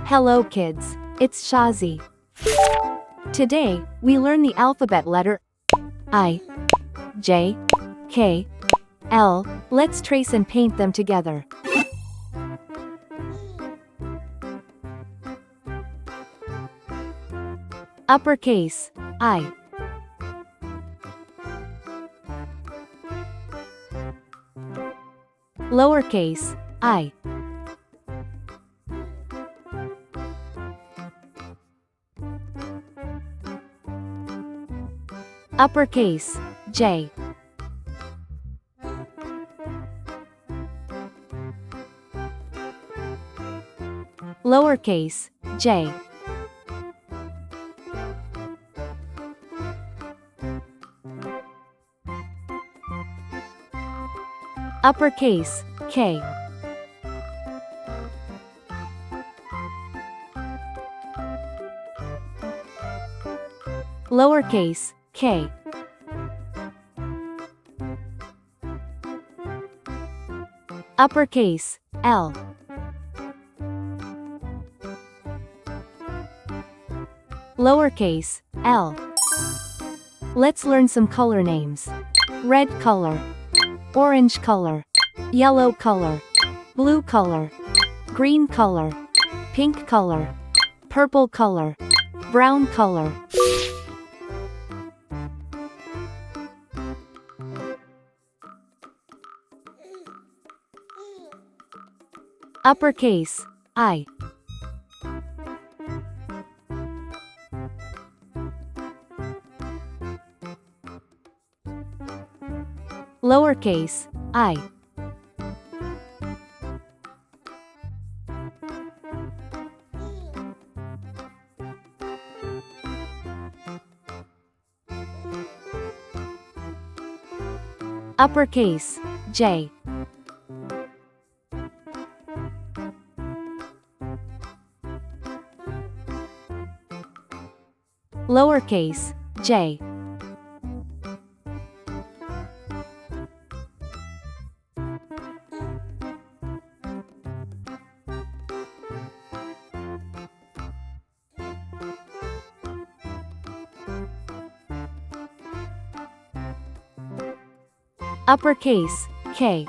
Hello kids, it's Shazi. Today, we learn the alphabet letter I, J, K, L. Let's trace and paint them together. Uppercase, I. Lowercase, I. Uppercase, J. Lowercase, J. Uppercase, K. Lowercase, K. Uppercase, L. Lowercase, L. Let's learn some color names. Red color, orange color, yellow color, blue color, green color, pink color, purple color, brown color. Uppercase, I. Lowercase, I. Uppercase, J. Lowercase, J. Uppercase, K.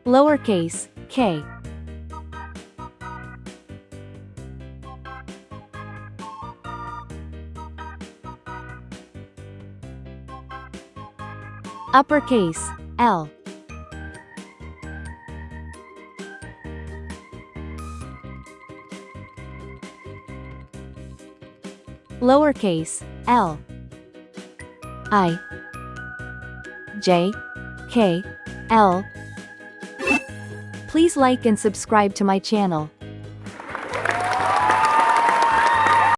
Lowercase, K. Uppercase, L. Lowercase, L. I, J, K, L. Please like and subscribe to my channel.